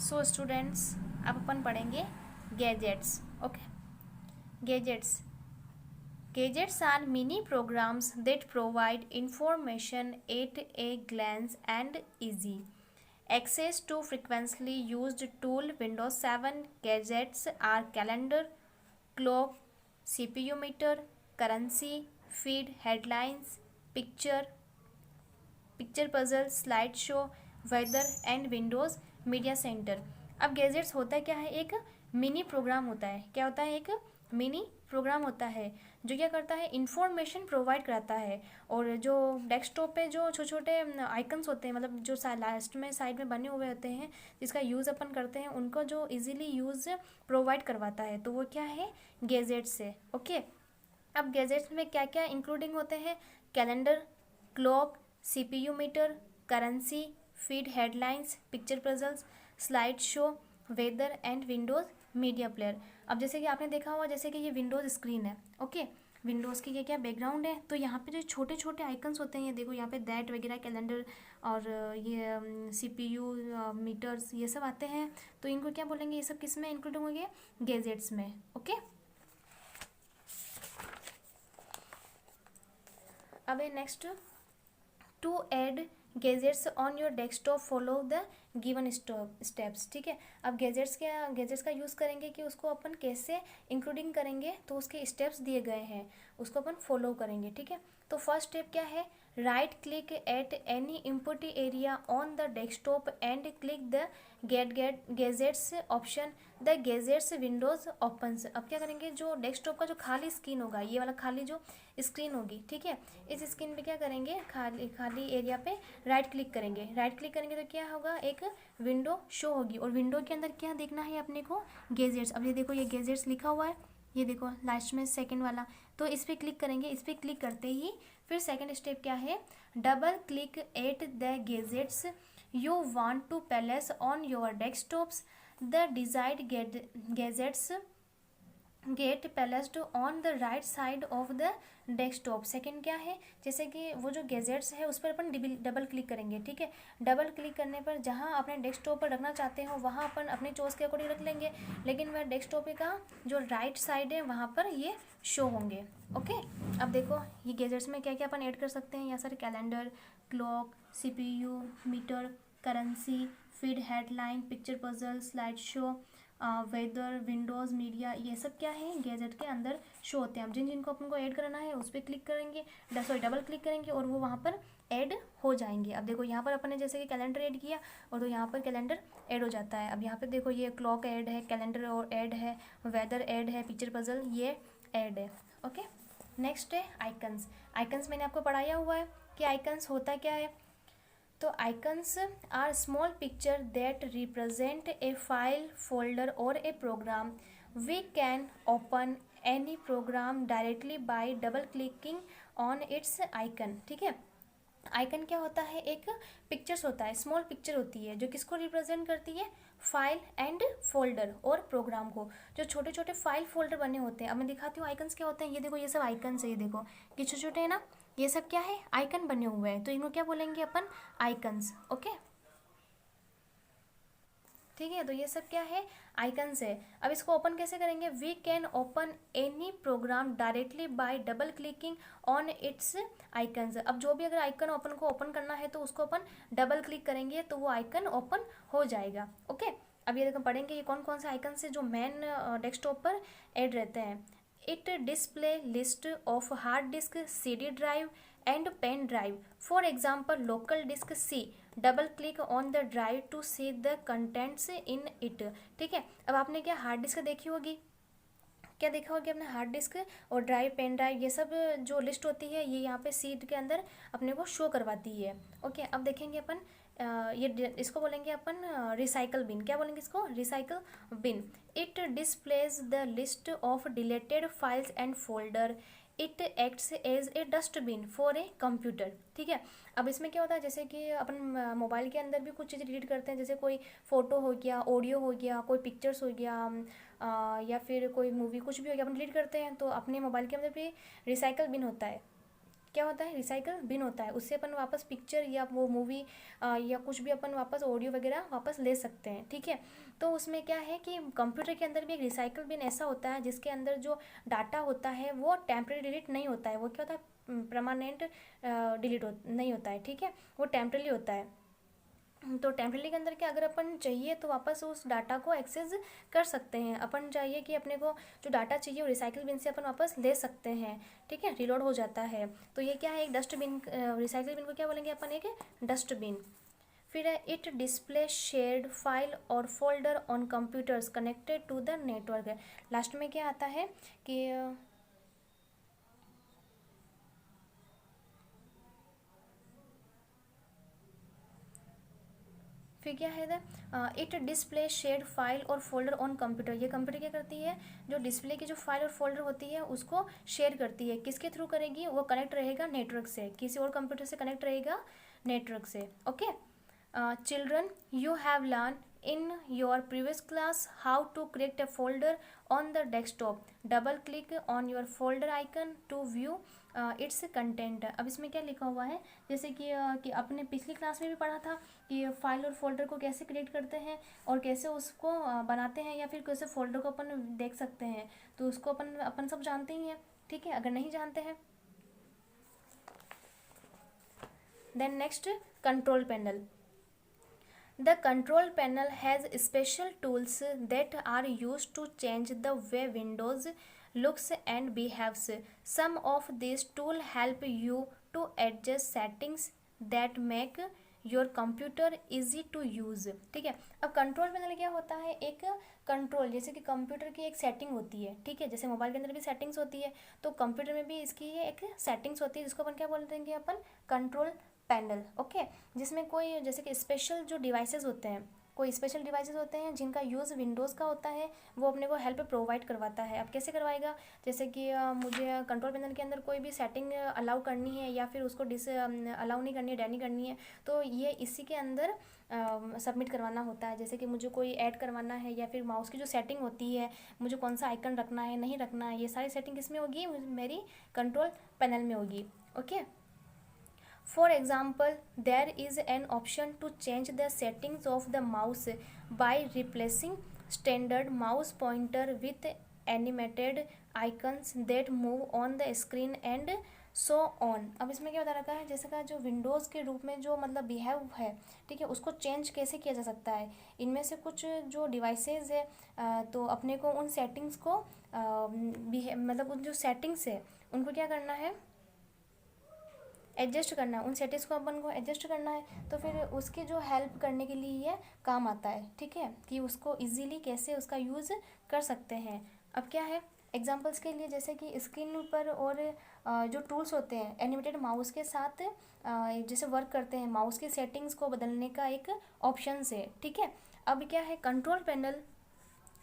So students, अब अपन पढ़ेंगे gadgets. Okay. Gadgets. Gadgets are mini programs that provide information at a glance and easy access to frequently used tool. Windows 7 gadgets are calendar, clock, CPU meter, currency, feed, headlines, picture puzzle, slide show, weather and Windows media center. अब gadgets होता क्या है? एक mini programme होता है. क्या होता है? एक मिनी प्रोग्राम होता है जो क्या करता है? इंफॉर्मेशन प्रोवाइड कराता है. और जो डेस्कटॉप पे जो छोटे छोटे आइकन्स होते हैं, मतलब जो लास्ट में साइड में बने हुए होते हैं जिसका यूज़ अपन करते हैं, उनको जो इजीली यूज़ प्रोवाइड करवाता है, तो वो क्या है? गैजेट्स है. ओके. अब गैजेट्स में क्या क्या इंक्लूडिंग होते हैं? Calendar, clock, CPU meter, currency, feed, headlines, picture puzzles, slide show, weather and Windows media player. अब जैसे कि आपने देखा होगा, जैसे कि ये विंडोज़ स्क्रीन है. ओके. विंडोज़ की ये क्या बैकग्राउंड है, तो यहाँ पे जो छोटे छोटे आइकन्स होते हैं, ये देखो यहाँ पे दैट वगैरह, कैलेंडर और ये CPU मीटर्स, ये सब आते हैं. तो इनको क्या बोलेंगे? ये सब किस में इंक्लूड होंगे? गैजेट्स में. ओके. अब next, to add gadgets on your desktop follow the given steps. ठीक है. अब गैजेट्स का यूज़ करेंगे कि उसको अपन कैसे इंक्लूडिंग करेंगे, तो उसके स्टेप्स दिए गए हैं, उसको अपन फॉलो करेंगे. ठीक है. तो फर्स्ट स्टेप क्या है? Right click at any input area on the desktop and click the gadgets option. The gadgets Windows opens. अब क्या करेंगे? जो डेस्कटॉप का जो खाली स्क्रीन होगा, ये वाला खाली जो स्क्रीन होगी, ठीक है, इस स्क्रीन पे क्या करेंगे? खाली एरिया पे राइट क्लिक करेंगे. राइट क्लिक करेंगे तो क्या होगा? एक विंडो शो होगी. और विंडो के अंदर क्या देखना है अपने को? गैजेट्स. अब ये देखो, ये गैजेट्स लिखा हुआ है, ये देखो लास्ट में सेकंड वाला. तो इस पर क्लिक करेंगे. इस पर क्लिक करते ही फिर सेकंड स्टेप क्या है? Double click at the gadgets you want to place on your desktops. The desired gadgets get placed on the right side of the desktop. Second क्या है? जैसे कि वो जो गैजेट्स है उस पर अपन डबल क्लिक करेंगे. ठीक है. डबल क्लिक करने पर जहाँ अपने डेस्कटॉप पर रखना चाहते हो वहाँ अपन अपने चॉइस के अकॉर्डिंग रख लेंगे, लेकिन वह डेस्कटॉप का जो राइट साइड है वहाँ पर ये शो होंगे. ओके. अब देखो, ये गैजेट्स में क्या क्या अपन ऐड कर सकते हैं यहाँ sir? Calendar, clock, CPU meter, currency, feed, headline, picture puzzle, slide show, weather, Windows media, ये सब क्या है? गैजेट के अंदर शो होते हैं. अब जिनको अपन को ऐड करना है उस पर क्लिक करेंगे, डबल क्लिक करेंगे और वो वहाँ पर ऐड हो जाएंगे. अब देखो यहाँ पर अपन ने जैसे कि कैलेंडर ऐड किया और तो यहाँ पर कैलेंडर ऐड हो जाता है. अब यहाँ पर देखो, ये क्लॉक ऐड है, कैलेंडर और ऐड है, वेदर ऐड है, पिक्चर पजल ये ऐड है. ओके. नेक्स्ट है आइकन्स. आइकन्स मैंने आपको पढ़ाया हुआ है कि आइकन्स होता क्या है. तो icons are small picture that represent a file, folder और a program. We can open any program directly by double clicking on its icon. ठीक है. आइकन क्या होता है? एक पिक्चर्स होता है, स्मॉल पिक्चर होती है जो किसको रिप्रेजेंट करती है? फाइल एंड फोल्डर और प्रोग्राम को. जो छोटे छोटे फाइल फोल्डर बने होते हैं. अब मैं दिखाती हूँ आइकन्स क्या होते हैं. ये देखो, ये सब आइकन्स है. ये देखो, ये छोटे छोटे है ना, ये सब क्या है? आइकन बने हुए हैं. तो इनको क्या बोलेंगे अपन? आइकन्स. ओके. ठीक है. तो ये सब क्या है? आइकन्स है. अब इसको ओपन कैसे करेंगे? We can open any program directly by double clicking on its icons. अब जो भी अगर आइकन अपन को ओपन करना है तो उसको अपन डबल क्लिक करेंगे तो वो आइकन ओपन हो जाएगा. ओके. अब ये देखो, पढ़ेंगे ये कौन कौन से आइकन्स है जो मेन डेस्कटॉप पर ऐड रहते हैं. It display list of hard disk, CD drive and pen drive. For example local disk C. Double click on the drive to see the contents in it. ठीक है. अब आपने क्या हार्ड डिस्क देखी होगी, क्या देखा होगा अपने? हार्ड डिस्क और ड्राइव, पेन ड्राइव, ये सब जो लिस्ट होती है ये यहाँ पे सीट के अंदर अपने को शो करवाती है. ओके. अब देखेंगे अपन ये इसको बोलेंगे अपन रिसाइकल बिन. क्या बोलेंगे इसको? Recycle bin. It displays the list of deleted files and folder. It acts as a dustbin for a computer. ठीक है. अब इसमें क्या होता है? जैसे कि अपन मोबाइल के अंदर भी कुछ चीज़ें डिलीट करते हैं, जैसे कोई फ़ोटो हो गया, ऑडियो हो गया, कोई पिक्चर्स हो गया, या फिर कोई मूवी, कुछ भी हो गया अपन डिलीट करते हैं, तो अपने मोबाइल के अंदर भी रिसाइकल बिन होता है. क्या होता है, रिसाइकल बिन होता है, उससे अपन वापस पिक्चर या वो मूवी या कुछ भी अपन वापस ऑडियो वगैरह वापस ले सकते हैं, ठीक है। तो उसमें क्या है कि कंप्यूटर के अंदर भी एक रिसाइकल बिन ऐसा होता है जिसके अंदर जो डाटा होता है वो टेम्परेरी डिलीट नहीं होता है, वो क्या होता है, परमानेंट डिलीट नहीं होता है, ठीक है, वो टेम्परेरी होता है। तो टेम्परेरी के अंदर क्या, अगर अपन चाहिए तो वापस उस डाटा को एक्सेस कर सकते हैं, अपन चाहिए कि अपने को जो डाटा चाहिए वो रिसाइकिल बिन से अपन वापस ले सकते हैं, ठीक है, रिलोड हो जाता है। तो ये क्या है, एक डस्टबिन, रिसाइकिल बिन को क्या बोलेंगे अपन, एक डस्टबिन। फिर है इट डिस्प्ले शेयर्ड फाइल और folder on computers connected to the network. Last में क्या आता है कि फिर क्या है, इट डिस्प्ले शेयर्ड फाइल और फोल्डर ऑन कंप्यूटर। ये कंप्यूटर क्या करती है, जो डिस्प्ले की जो फाइल और फोल्डर होती है उसको शेयर करती है, किसके थ्रू करेगी, वो कनेक्ट रहेगा नेटवर्क से, किसी और कंप्यूटर से कनेक्ट रहेगा नेटवर्क से, okay. Children, you have learned in your previous class how to create a folder on the desktop. Double click on your folder icon to view its content. अब इसमें क्या लिखा हुआ है, जैसे कि अपने पिछली क्लास में भी पढ़ा था कि फाइल और फोल्डर को कैसे क्रिएट करते हैं और कैसे उसको बनाते हैं, या फिर कैसे फोल्डर को अपन देख सकते हैं, तो उसको अपन सब जानते ही हैं, ठीक है। अगर नहीं जानते हैं, then next, control panel. The control panel has special tools that are used to change the way Windows looks and behaves. Some of these tools help you to adjust settings that make your computer easy to use, ठीक है। अब control panel क्या होता है, एक control, जैसे कि computer की एक सेटिंग होती है, ठीक है, जैसे मोबाइल के अंदर भी सेटिंग्स होती है, तो कंप्यूटर में भी इसकी एक सेटिंग्स होती है जिसको अपन क्या बोल देंगे, अपन कंट्रोल पैनल, ओके। जिसमें कोई जैसे कि स्पेशल जो डिवाइसेस होते हैं, कोई स्पेशल डिवाइसेस होते हैं जिनका यूज़ विंडोज़ का होता है, वो अपने को हेल्प प्रोवाइड करवाता है। अब कैसे करवाएगा, जैसे कि मुझे कंट्रोल पैनल के अंदर कोई भी सेटिंग अलाउ करनी है या फिर उसको अलाउ नहीं करनी है, डैनी करनी है, तो ये इसी के अंदर सबमिट करवाना होता है। जैसे कि मुझे कोई ऐड करवाना है या फिर माउस की जो सेटिंग होती है, मुझे कौन सा आइकन रखना है, नहीं रखना है, ये सारी सेटिंग किसमें होगी, मेरी कंट्रोल पैनल में होगी, okay. For example, there is an option to change the settings of the mouse by replacing standard mouse pointer with animated icons that move on the screen and so on. अब इसमें क्या बता रखा है, जैसे का जो विंडोज़ के रूप में जो मतलब बिहेव है, ठीक है, उसको चेंज कैसे किया जा सकता है। इनमें से कुछ जो डिवाइसेज है, तो अपने को उन सेटिंग्स को मतलब उन जो सेटिंग्स है उनको क्या करना है, एडजस्ट करना है, उन सेटिंग्स को अपन को एडजस्ट करना है, तो फिर उसकी जो हेल्प करने के लिए ये काम आता है, ठीक है, कि उसको इजीली कैसे उसका यूज़ कर सकते हैं। अब क्या है, एग्जांपल्स के लिए जैसे कि स्क्रीन पर और जो टूल्स होते हैं एनिमेटेड माउस के साथ जैसे वर्क करते हैं, माउस की सेटिंग्स को बदलने का एक ऑप्शन है, ठीक है। अब क्या है, कंट्रोल पैनल।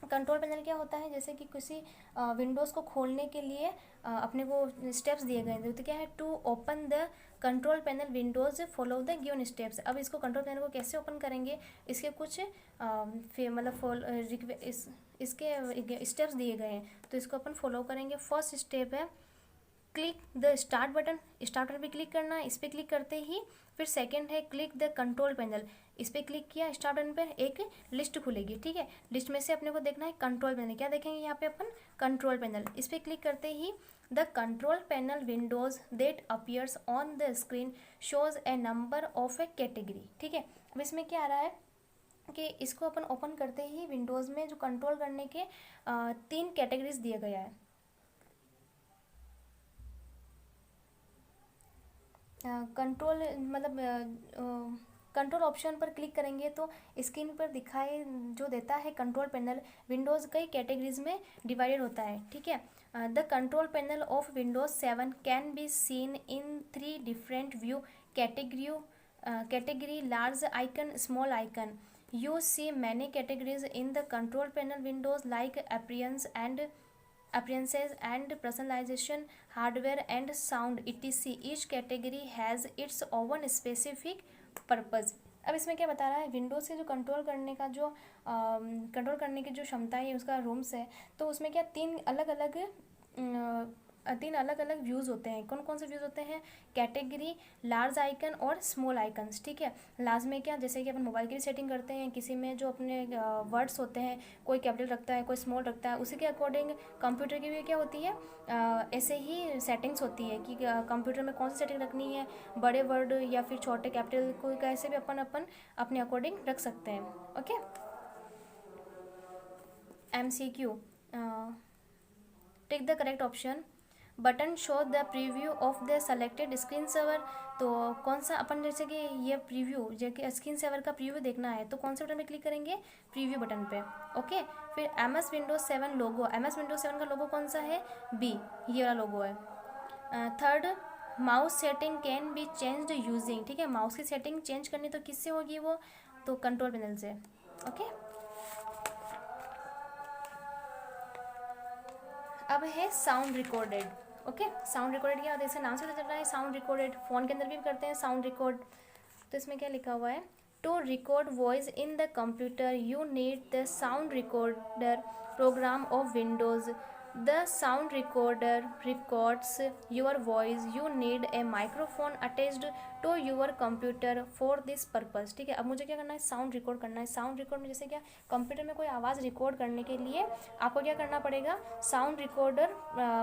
कंट्रोल पैनल क्या होता है, जैसे कि किसी विंडोज़ को खोलने के लिए अपने को स्टेप्स दिए गए हैं, तो क्या है, to open the control panel Windows follow the given steps. अब इसको कंट्रोल पैनल को कैसे ओपन करेंगे, इसके कुछ मतलब इसके स्टेप्स दिए गए हैं, तो इसको अपन फॉलो करेंगे। फर्स्ट स्टेप है क्लिक द स्टार्ट बटन पे क्लिक करना है, इस पर क्लिक करते ही फिर सेकंड है क्लिक द कंट्रोल पैनल, इस पर क्लिक किया, स्टार्ट बटन पे एक लिस्ट खुलेगी, ठीक है, लिस्ट में से अपने को देखना है कंट्रोल पैनल, क्या देखेंगे यहाँ पे अपन, कंट्रोल पैनल। इस पर क्लिक करते ही the control panel windows that appears on the screen shows a number of a category, ठीक है। अब इसमें क्या आ रहा है कि इसको अपन ओपन करते ही विंडोज़ में जो कंट्रोल करने के 3 कैटेगरीज दिया गया है। कंट्रोल मतलब कंट्रोल ऑप्शन पर क्लिक करेंगे तो स्क्रीन पर दिखाई जो देता है कंट्रोल पैनल विंडोज़ कई कैटेगरीज में डिवाइडेड होता है, ठीक है। The control panel of Windows 7 can be seen in 3 different view category large icon, small icon. You see many categories in the control panel windows like appearances and personalization, hardware and sound etc. Each category has its own specific purpose. अब इसमें क्या बता रहा है, Windows से जो control करने का जो कंट्रोल करने की जो क्षमता है उसका रूम्स है, तो उसमें क्या 3 अलग अलग तीन अलग अलग व्यूज़ होते हैं। कौन कौन से व्यूज़ होते हैं? कैटेगरी, लार्ज आइकन और स्मॉल आइकन्स, ठीक है। लार्ज में क्या, जैसे कि अपन मोबाइल की सेटिंग करते हैं, किसी में जो अपने वर्ड्स होते हैं, कोई कैपिटल रखता है, कोई स्मॉल रखता है, उसी के अकॉर्डिंग कंप्यूटर की भी क्या होती है, ऐसे ही सेटिंग्स होती है कि कंप्यूटर में कौन सी सेटिंग रखनी है, बड़े वर्ड या फिर छोटे कैपिटल को कैसे भी अपन अपने अकॉर्डिंग रख सकते हैं। Okay. MCQ, tick the correct option. Button show the preview of the selected screen saver. तो कौन सा अपन, जैसे कि ये प्रीव्यू, जैसे स्क्रीन सेवर का प्रीव्यू देखना है तो कौन से बटन पे क्लिक करेंगे? प्रीव्यू बटन पे। ओके। फिर MS विंडोज 7 लोगो, MS विंडोज 7 का लोगो कौन सा है? बी, ये वाला लोगो है। Third, mouse setting can be changed using, ठीक है। माउस की सेटिंग चेंज करनी तो किससे होगी वो? तो कंट्रोल पैनल से। ओके। अब है sound recorded. Okay, sound recorded क्या होता है? इससे नाम से पता चल रहा है, साउंड रिकॉर्डेड। फ़ोन के अंदर भी करते हैं साउंड रिकॉर्ड। तो इसमें क्या लिखा हुआ है? To record voice in the computer you need the sound recorder program of Windows. The sound recorder records your voice. You need a microphone attached to your computer for this purpose, ठीक है। अब मुझे क्या करना है? Sound record करना है। Sound record में जैसे क्या, कंप्यूटर में कोई आवाज़ रिकॉर्ड करने के लिए आपको क्या करना पड़ेगा? साउंड रिकॉर्डर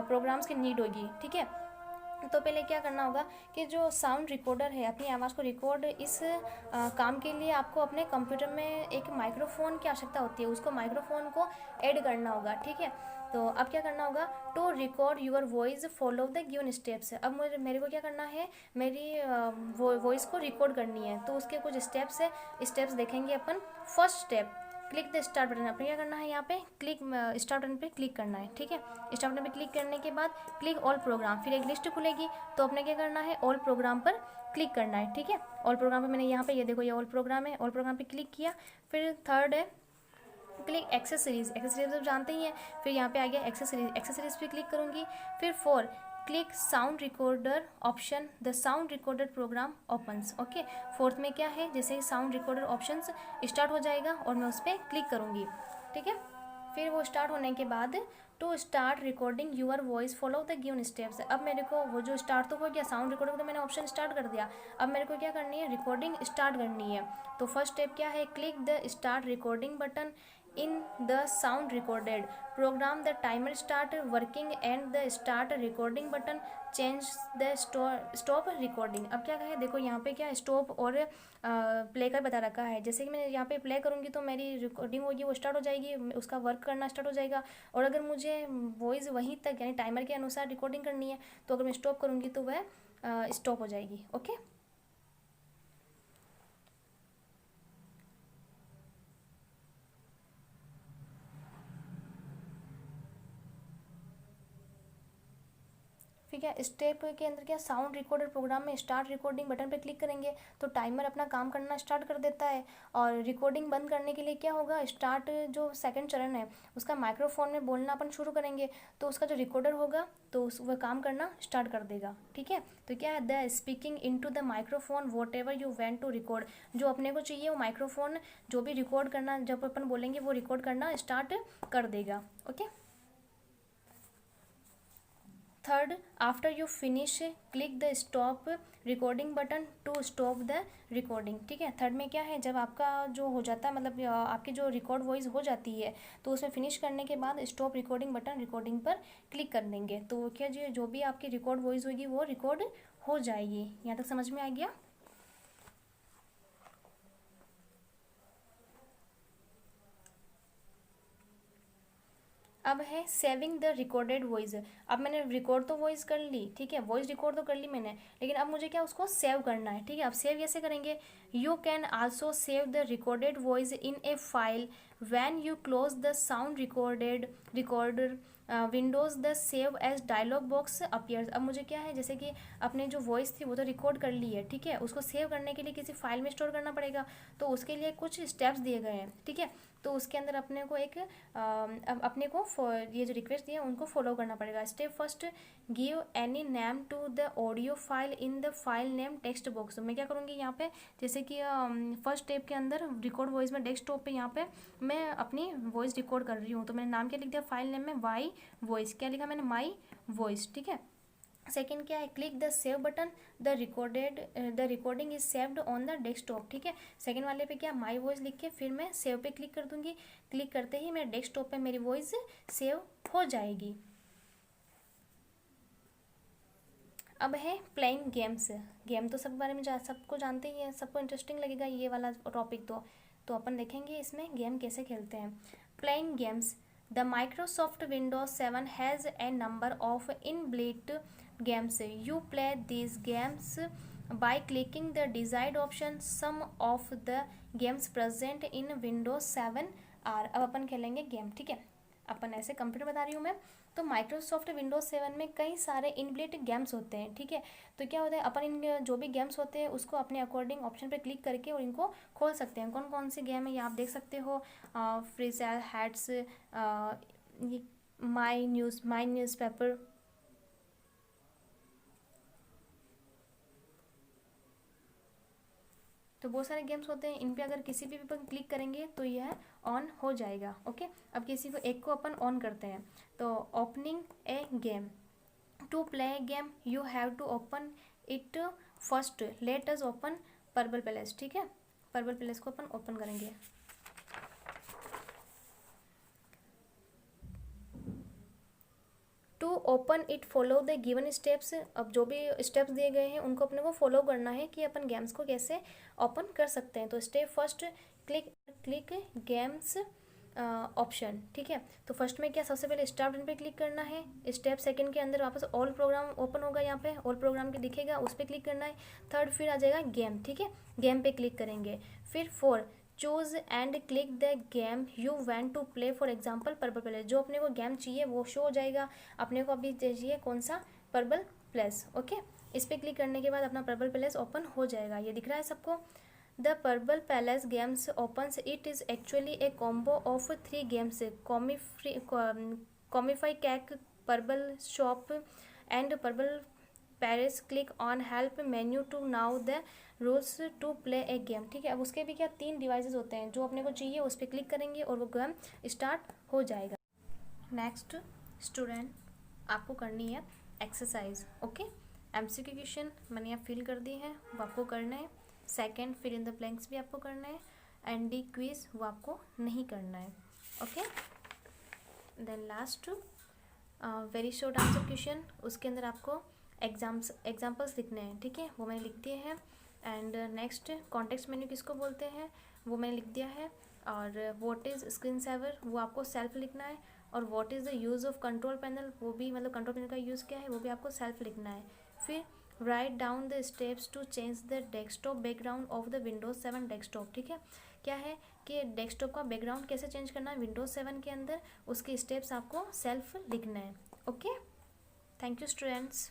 प्रोग्राम्स की नीड होगी, ठीक है। तो पहले क्या करना होगा कि जो साउंड रिकॉर्डर है, अपनी आवाज़ को रिकॉर्ड, इस काम के लिए आपको अपने कंप्यूटर में एक माइक्रोफोन की आवश्यकता होती है। उसको माइक्रोफोन को ऐड करना होगा, ठीक है। तो अब क्या करना होगा? To record your voice follow the given steps. अब मेरे को क्या करना है? मेरी वॉइस को रिकॉर्ड करनी है, तो उसके कुछ स्टेप्स है, स्टेप्स देखेंगे अपन। First step, click the start button. आपने क्या करना है? यहाँ पे क्लिक स्टार्ट बटन पे क्लिक करना है, ठीक है। स्टार्ट बटन पे क्लिक करने के बाद क्लिक ऑल प्रोग्राम, फिर एक लिस्ट खुलेगी, तो अपने क्या करना है? ऑल प्रोग्राम पर क्लिक करना है, ठीक है। ऑल प्रोग्राम पे मैंने यहाँ पे, ये देखो, ये ऑल प्रोग्राम है, ऑल प्रोग्राम पे क्लिक किया। फिर थर्ड है क्लिक एक्सेसरीज। एक्सेसरीज आप जानते ही हैं। फिर यहाँ पे आ गया एक्सेसरीज, एक्सेसरीज पे क्लिक करूँगी। फिर 4 click sound recorder option, the sound recorder program opens. Okay. Fourth में क्या है? जैसे साउंड रिकॉर्डर ऑप्शंस स्टार्ट हो जाएगा और मैं उस पर क्लिक करूँगी, ठीक है। फिर वो स्टार्ट होने के बाद to start recording your voice follow the given steps. अब मेरे को वो जो स्टार्ट तो हो गया, साउंड रिकॉर्डिंग तो मैंने ऑप्शन स्टार्ट कर दिया। अब मेरे को क्या करनी है? रिकॉर्डिंग स्टार्ट करनी है। तो फर्स्ट स्टेप क्या है? Click the start recording button in the sound recorded program. The timer start working and the start recording button change the stop recording. अब क्या कहे? देखो यहाँ पे क्या स्टॉप और प्ले का बता रखा है। जैसे कि मैं यहाँ पे प्ले करूँगी तो मेरी रिकॉर्डिंग होगी, वो स्टार्ट हो जाएगी, उसका वर्क करना स्टार्ट हो जाएगा। और अगर मुझे वॉइस वहीं तक यानी टाइमर के अनुसार रिकॉर्डिंग करनी है, तो अगर मैं स्टॉप करूँगी तो वह स्टॉप हो जाएगी। ओके। ठीक है। स्टेप के अंदर क्या, साउंड रिकॉर्डर प्रोग्राम में स्टार्ट रिकॉर्डिंग बटन पे क्लिक करेंगे तो टाइमर अपना काम करना स्टार्ट कर देता है। और रिकॉर्डिंग बंद करने के लिए क्या होगा? स्टार्ट जो सेकंड चरण है उसका माइक्रोफोन में बोलना अपन शुरू करेंगे, तो उसका जो रिकॉर्डर होगा तो वह काम करना स्टार्ट कर देगा, ठीक है। तो क्या है? The speaking into the microphone whatever you went to record. जो अपने को चाहिए वो माइक्रोफोन जो भी रिकॉर्ड करना, जब अपन बोलेंगे वो रिकॉर्ड करना स्टार्ट कर देगा। Okay. Third, after you finish click the stop recording button to stop the recording, ठीक है। थर्ड में क्या है? जब आपका जो हो जाता है, मतलब आपकी जो रिकॉर्ड वॉइस हो जाती है, तो उसमें फिनिश करने के बाद स्टॉप रिकॉर्डिंग बटन, रिकॉर्डिंग पर क्लिक कर देंगे, तो क्या जो भी आपकी रिकॉर्ड वॉइस होगी वो रिकॉर्ड हो जाएगी। यहाँ तक समझ में आ गया? अब है सेविंग द रिकॉर्डेड वॉइस। अब मैंने रिकॉर्ड तो वॉइस कर ली, ठीक है, वॉइस रिकॉर्ड तो कर ली मैंने, लेकिन अब मुझे क्या उसको सेव करना है, ठीक है। अब सेव कैसे करेंगे? You can also save the recorded voice in a file when you close the sound recorder windows the save as dialog box appears. अब मुझे क्या है, जैसे कि अपने जो वॉइस थी वो तो रिकॉर्ड कर ली है, ठीक है, उसको सेव करने के लिए किसी फाइल में स्टोर करना पड़ेगा, तो उसके लिए कुछ स्टेप्स दिए गए हैं, ठीक है। तो उसके अंदर अपने को अपने को ये जो रिक्वेस्ट दिए उनको फॉलो करना पड़ेगा। Step first, give any name to the audio file in the file name text box. मैं क्या करूँगी यहाँ पे, जैसे कि फर्स्ट स्टेप के अंदर रिकॉर्ड वॉइस में डेस्कटॉप पे यहाँ पे मैं अपनी वॉइस रिकॉर्ड कर रही हूँ, तो मैंने नाम क्या लिख दिया फाइल नेम में, वाई वॉइस, क्या लिखा मैंने, माई वॉइस, ठीक है। सेकेंड क्या है, click the save button, the recording is saved on the desktop, ठीक है। सेकेंड वाले पे क्या, माई वॉइस लिख के फिर मैं सेव पे क्लिक कर दूंगी। क्लिक करते ही मेरे डेस्कटॉप पे मेरी वॉइस सेव हो जाएगी। अब है प्लेइंग गेम्स। गेम तो सब बारे में सबको जानते ही हैं, सबको इंटरेस्टिंग लगेगा ये वाला टॉपिक। तो अपन देखेंगे इसमें गेम कैसे खेलते हैं। Playing games, the Microsoft Windows 7 has a number of inbuilt games. You play these games by clicking the desired option. Some of the games present in Windows 7 are, अब अपन खेलेंगे गेम, ठीक है। अपन ऐसे कंप्यूटर बता रही हूँ मैं। तो माइक्रोसॉफ्ट विंडोज 7 में कई सारे इनबिल्ट गेम्स होते हैं, ठीक है। तो क्या होता है, अपन इन जो भी गेम्स होते हैं उसको अपने अकॉर्डिंग ऑप्शन पे क्लिक करके और इनको खोल सकते हैं। कौन कौन से गेम है ये आप देख सकते हो, फ्री सेल हैट्स, माई न्यूज़पेपर, तो बहुत सारे गेम्स होते हैं। इन पे अगर किसी भी पर क्लिक करेंगे तो यह ऑन हो जाएगा, ओके। अब किसी को एक को अपन ऑन करते हैं। तो opening a game, to play a game you have to open it first. Let us open Purple Palace, ठीक है। पर्पल पैलेस को अपन ओपन करेंगे। To open it follow the given steps. अब जो भी स्टेप्स दिए गए हैं उनको अपने को फॉलो करना है कि अपन गेम्स को कैसे ओपन कर सकते हैं। तो step first, click games option, ठीक है। तो फर्स्ट में क्या, सबसे पहले स्टार्ट बटन पे क्लिक करना है। स्टेप सेकंड के अंदर वापस ऑल प्रोग्राम ओपन होगा, यहाँ पे ऑल प्रोग्राम के दिखेगा, उस पर क्लिक करना है। थर्ड फिर आ जाएगा गेम, ठीक है, गेम पे क्लिक करेंगे। फिर four, choose and click the game you want to play, for example Purple Place. जो अपने को गेम चाहिए वो शो हो जाएगा। अपने को अभी चाहिए कौन सा, पर्पल प्लेस, ओके। इस पर क्लिक करने के बाद अपना पर्पल प्लेस ओपन हो जाएगा, ये दिख रहा है सबको। The purple palace games opens, it is actually a combo of 3 games, comfy cake, purple shop and purple Paris. Click on help menu to know the rules to play a game, ठीक है। अब उसके भी क्या 3 devices होते हैं, जो अपने को चाहिए उस पर क्लिक करेंगे और वो गेम स्टार्ट हो जाएगा। नेक्स्ट स्टूडेंट, आपको करनी है एक्सरसाइज, ओके। एमसीक्यू क्वेश्चन मैंने यहाँ फिल कर दी है, वो आपको करना है। Second fill in the blanks भी आपको करना है। एंड डी क्विज वो आपको नहीं करना है, okay. Then last very short answer question, उसके अंदर आपको एग्जाम्पल्स लिखने हैं, ठीक है, वो मैंने लिख दिए हैं। एंड नेक्स्ट कॉन्टेक्स्ट मेन्यू किसको बोलते हैं वो मैंने लिख दिया है। और व्हाट इज़ स्क्रीन सेवर वो आपको सेल्फ लिखना है। और what is the use of control panel, वो भी मतलब कंट्रोल पैनल का यूज़ क्या है वो भी आपको सेल्फ लिखना है। फिर write down the steps to change the desktop background of the Windows 7 desktop, ठीक है। क्या है कि डेस्कटॉप का बैकग्राउंड कैसे चेंज करना है विंडोज 7 के अंदर, उसके स्टेप्स आपको सेल्फ लिखना है, ओके। Thank you students.